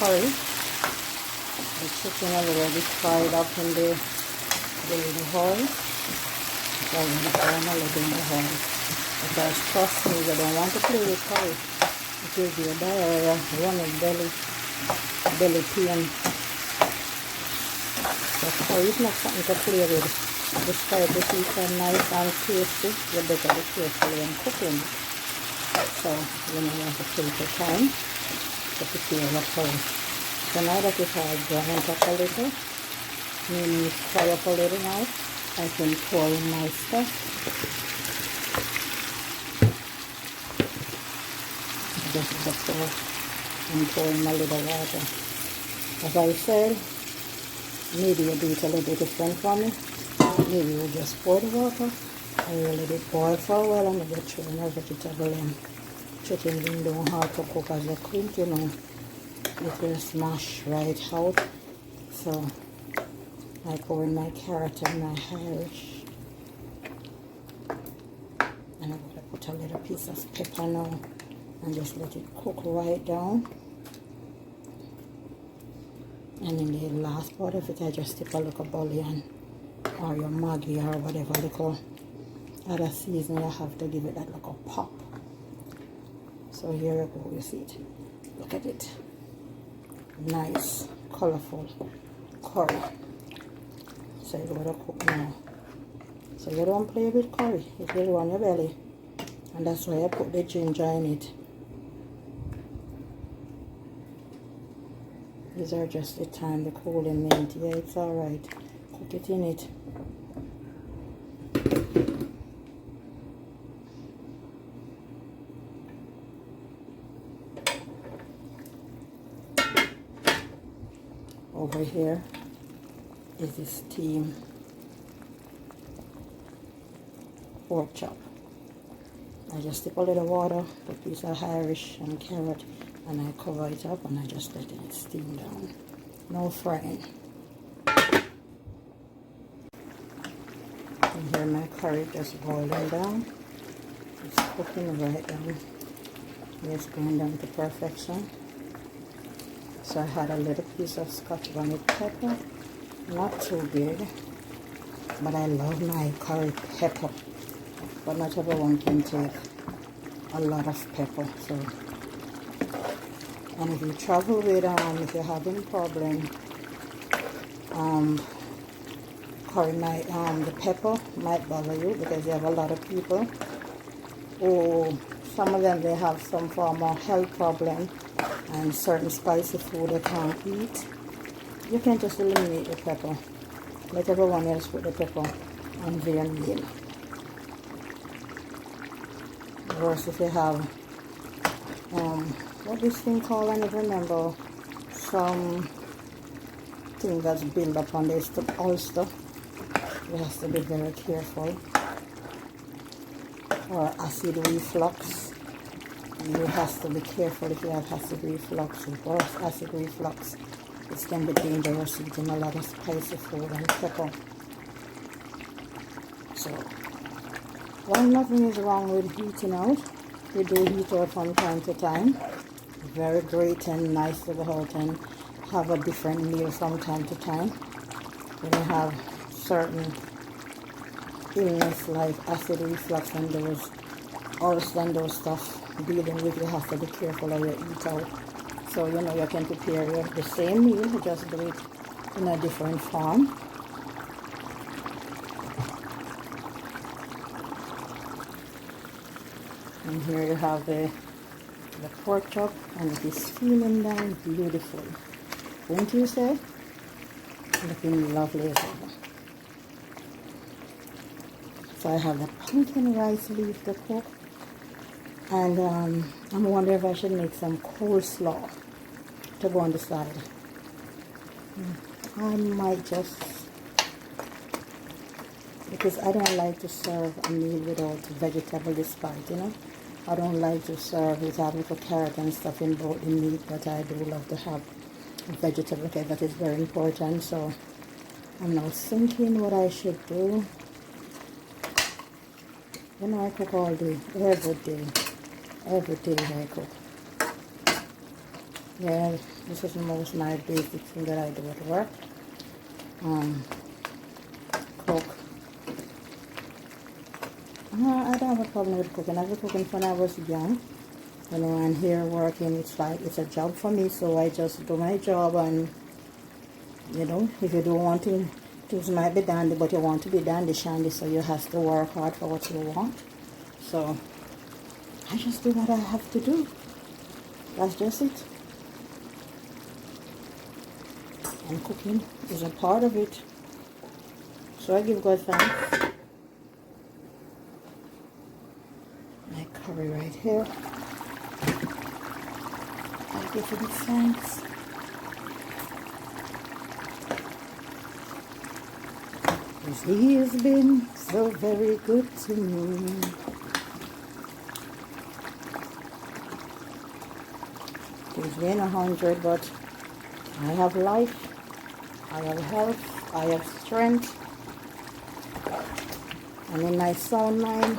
curry. The chicken already fried up in the little oil. It's already brown a little in the oil. Because trust me, you don't want to play with curry. It will be a diarrhea, running belly pain. So curry is not something to play with. Despite it is nice and tasty, you better be careful when cooking. So you know, you have to take your time to prepare your curry. So now that it has browned up a little, meaning it's fry up a little now, I can pour in my stuff. Just pour and pour in a little water. As I said, maybe you do it a little bit different from me. Maybe you just pour the water and you let it boil for a while and you get through in a vegetable and chicken being don't hard to cook as a cook, you know. It will smash right out. So I pour in my carrot and my Irish. And I'm going to put a little piece of pepper now and just let it cook right down. And in the last part of it, I just dip a little bouillon or your Maggi or whatever little other seasoning you have to give it that little pop. So here you go, you see it. Look at it. Nice, colorful curry. So you gotta cook now. So you don't play with curry, it will run your belly. And that's why I put the ginger in it. These are just the time, the cooling mint. Yeah, it's alright. Cook it in it. Over here is the steamed pork chop. I just dip a little water, put a piece of Irish and carrot, and I cover it up and I just let it steam down. No frying. And here my curry just boiling down. It's cooking right down. It's going down to perfection. So I had a little piece of Scotch bonnet pepper, not too big, but I love my curry pepper. But not everyone can take a lot of pepper. So, and if you travel with if you're having problem, curry might the pepper might bother you because you have a lot of people who some of them they have some form of health problem. And certain spicy food they can't eat. You can just eliminate the pepper. Let everyone else put the pepper on their meal. Versus if you have what this thing called, I never remember, some thing that's built up on this ulcer. You have to be very careful. Or acid reflux. You have to be careful if you have acid reflux or acid reflux. It can be dangerous eating a lot of spicy food and pepper. So, while nothing is wrong with heating out, we do heat out from time to time. Very great and nice to go out and have a different meal from time to time. When you have certain illness like acid reflux and those ulcer and those stuff dealing with, you have to be careful how you eat out. So you know you can prepare the same meal, just do it in a different form. And here you have the pork chop, and it is steaming down beautifully. Won't you say? Looking lovely as ever. So I have the pumpkin rice leaf to cook. And I'm wondering if I should make some coleslaw to go on the side. I might just, because I don't like to serve a meal without vegetable despite, you know. I don't like to serve with having for carrot and stuff in both the meat, but I do love to have vegetable. Okay, that is very important. So I'm now thinking what I should do. You know, I cook all day, every day I cook. Yeah, this is the most my basic thing that I do at work. Cook. I don't have a problem with cooking. I've been cooking when I was young. You know, and here working, it's like it's a job for me, so I just do my job. And you know, if you don't want to, things might be dandy, but you want to be dandy shandy, so you have to work hard for what you want. So I just do what I have to do. That's just it. And cooking is a part of it. So I give God thanks. My curry right here. I give him thanks. Because he has been so very good to me. He's been 100, but I have life, I have health, I have strength. I'm in my sound mind.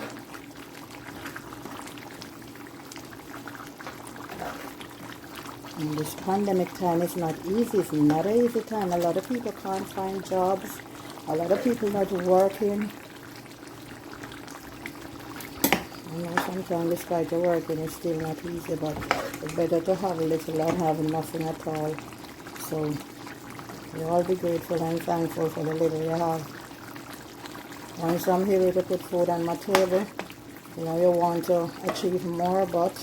And this pandemic time is not easy. It's not an easy time. A lot of people can't find jobs. A lot of people not working. You know, sometimes this kind of working is still not easy, but it's better to have a little than having nothing at all. So we all be grateful and thankful for the little you have. Once I'm here to put food on my table, you know, you want to achieve more, but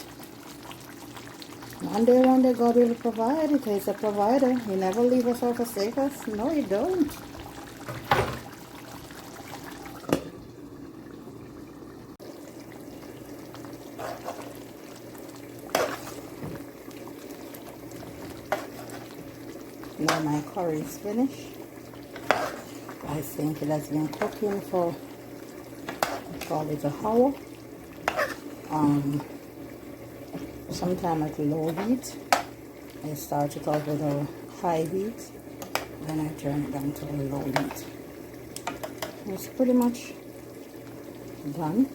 one day God will provide. It is a provider. He never leave us or forsake us. No, he don't. Now my curry is finished. I think it has been cooking for probably an hour. Sometime at low heat. I start it off with a high heat, then I turn it down to a low heat. It's pretty much done.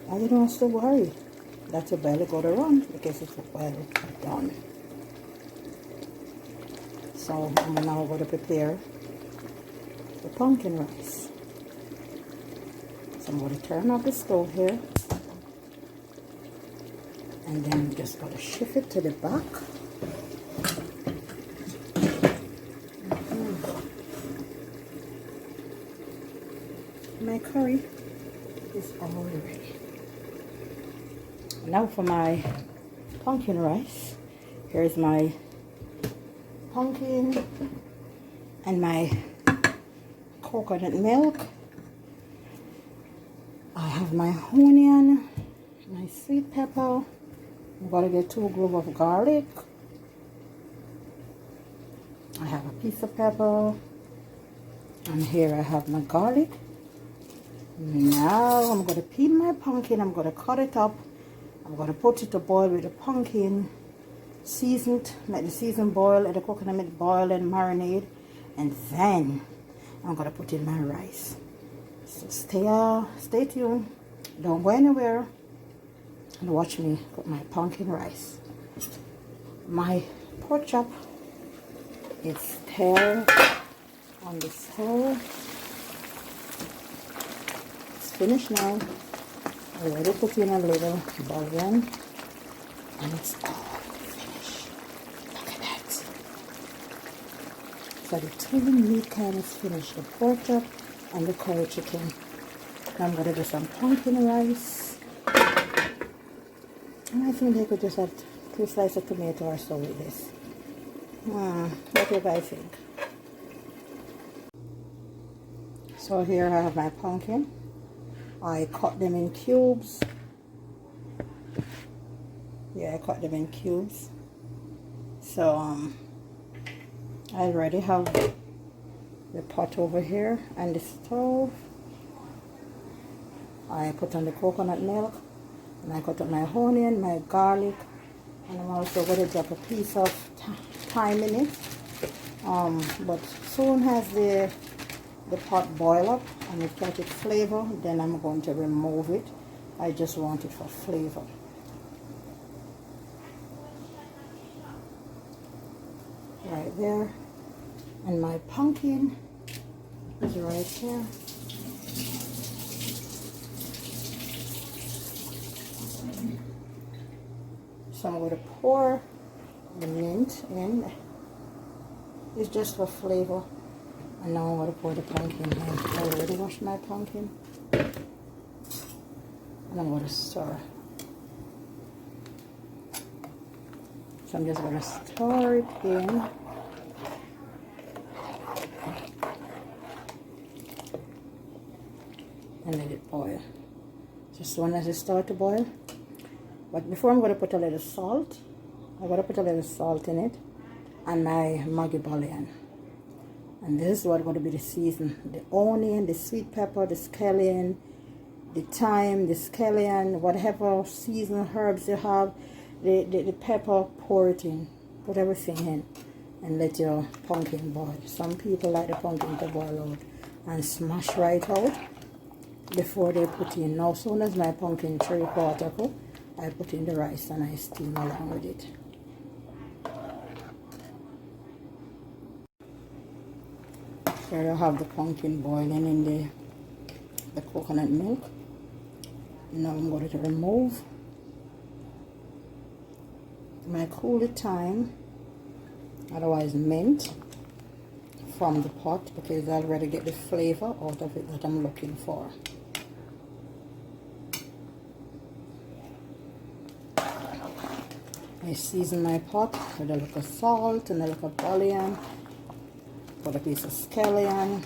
And you don't have to worry that your belly go to run because it's well done. So I'm now going to prepare the pumpkin rice. So I'm going to turn off the stove here, and then I'm just going to shift it to the back. My curry is all ready. Now for my pumpkin rice. Here's my pumpkin and my coconut milk. I have my onion, my sweet pepper. I'm going to get 2 cloves of garlic. I have a piece of pepper. And here I have my garlic. Now I'm going to peel my pumpkin. I'm going to cut it up. I'm going to put it to boil with the pumpkin seasoned. Make the season boil, let the coconut milk boil and marinate. And then I'm going to put in my rice. So stay tuned. Don't go anywhere. And watch me cook my pumpkin rice. My pork chop is still on the stove. It's finished now. I already put in a little bouillon, and it's all finished. Look at that. So the 2 meat kind is finished. The pork chop and the curry chicken. Now I'm going to do some pumpkin rice. And I think they could just have 2 slices of tomato or so with this. What do you guys think? So here I have my pumpkin. I cut them in cubes. Yeah, I cut them in cubes. So I already have the pot over here and the stove. I put on the coconut milk, and I cut up my onion, my garlic, and I'm also going to drop a piece of thyme in it. But soon as the pot boil up and it catches flavor, then I'm going to remove it I just want it for flavor. Right there. And my pumpkin is right here. So I'm going to pour the mint in. It's just for flavor. And now I'm going to pour the pumpkin in. I already washed my pumpkin. And I'm going to stir. So I'm just going to stir it in. And let it boil. So as soon as it starts to boil. But before I'm going to put a little salt. I'm going to put a little salt in it. And my Maggi bouillon. And this is what going to be the season. The onion, the sweet pepper, the scallion, the thyme, the scallion, whatever seasonal herbs you have, the pepper, pour it in. Put everything in. And let your pumpkin boil. Some people like the pumpkin to boil out and smash right out before they put in. Now, as soon as my pumpkin 3/4 cook, I put in the rice and I steam along with it. Here I have the pumpkin boiling in the coconut milk. Now I'm going to remove my cooler thyme, otherwise mint, from the pot because I already get the flavor out of it that I'm looking for. I season my pot with a little salt and a little bouillon. Put a piece of scallion,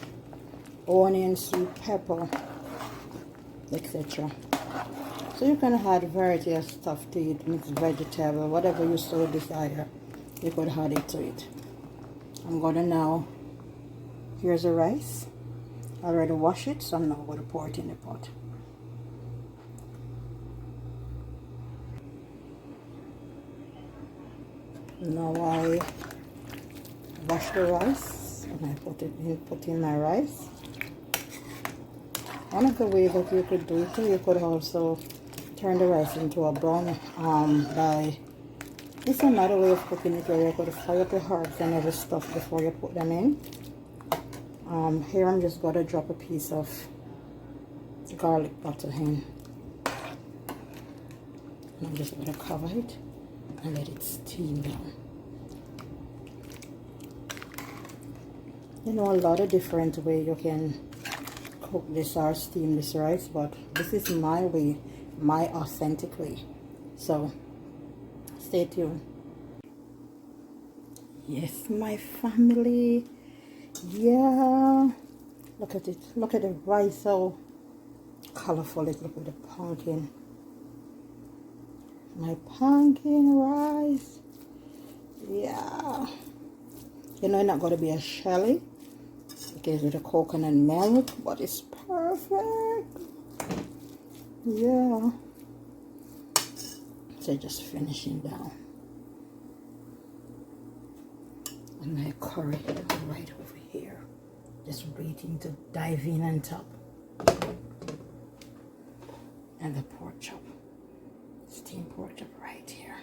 onion, sweet pepper, etc. So you can add a variety of stuff to it, mixed vegetable, whatever you so desire, you could add it to it. I'm gonna now, here's the rice. I already washed it, so I'm now gonna pour it in the pot. Now I wash the rice and I put in my rice. One of the ways that you could do it too, you could also turn the rice into a brown it's another way of cooking it where you could fry up the herbs and other stuff before you put them in. Here I'm just gonna drop a piece of garlic butter in. And I'm just gonna cover it and let it steam down. You know, a lot of different ways you can cook this or steam this rice, but this is my way, my authentic way. So stay tuned. Yes, my family. Yeah, look at it. Look at the rice, how colorful it. Look at the pumpkin. My pumpkin rice. Yeah. You know, it's not going to be a shelly because with the coconut milk, but it's perfect. Yeah. So just finishing down. And my curry right over here. Just waiting to dive in on top. And the pork chop. Steamed pork chop right here.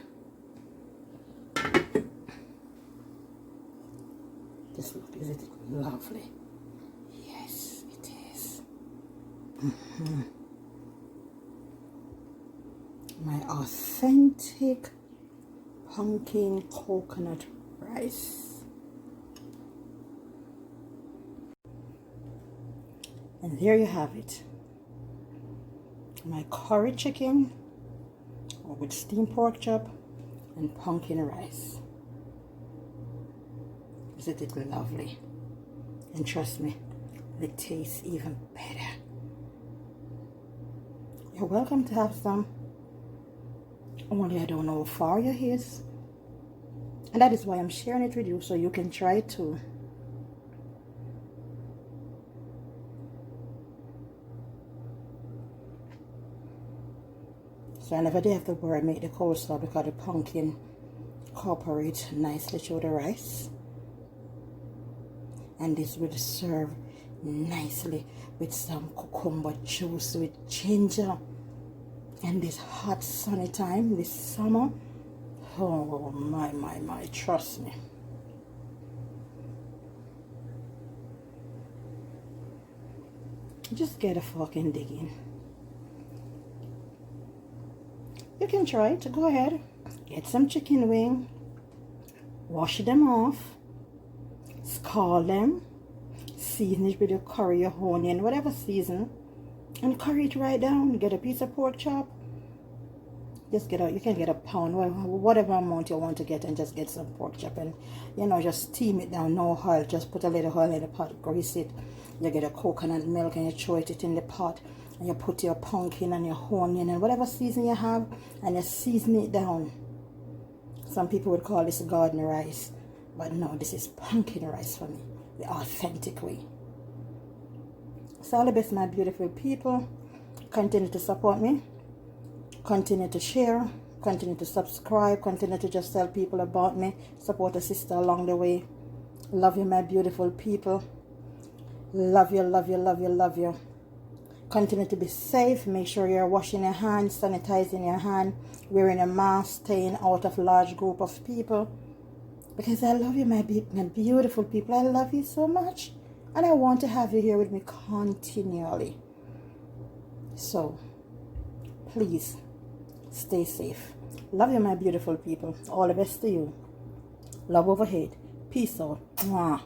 Just look, is it lovely? Yes, it is. My authentic pumpkin coconut rice. And there you have it. My curry chicken with steamed pork chop and pumpkin rice. Isn't it lovely? And trust me, it tastes even better. You're welcome to have some. Only I don't know how far you is. And that is why I'm sharing it with you, so you can try it too. So I never did have to worry make the coleslaw because the pumpkin incorporates nicely through the rice. And this will serve nicely with some cucumber juice with ginger. And this hot sunny time, this summer, oh my, trust me. Just get a fucking digging. You can try it, go ahead. Get some chicken wing, wash them off, scald them, season it with your curry, your onion, whatever season, and curry it right down. Get a piece of pork chop. Just get out, you can get a pound, whatever amount you want to get, and just get some pork chop, and you know, just steam it down, no oil, just put a little oil in the pot, grease it. You get a coconut milk and you throw it in the pot, and you put your pumpkin and your onion and whatever season you have, and you season it down. Some people would call this garden rice, but no, this is pumpkin rice for me, the authentic way. So all the best, my beautiful people. Continue to support me, continue to share, continue to subscribe, continue to just tell people about me, support a sister along the way. Love you, my beautiful people. Love you, love you, love you, love you. Continue to be safe. Make sure you're washing your hands, sanitizing your hand, wearing a mask, staying out of large group of people. Because I love you, my beautiful people. I love you so much. And I want to have you here with me continually. So, please, stay safe. Love you, my beautiful people. All the best to you. Love over hate. Peace out. Mwah.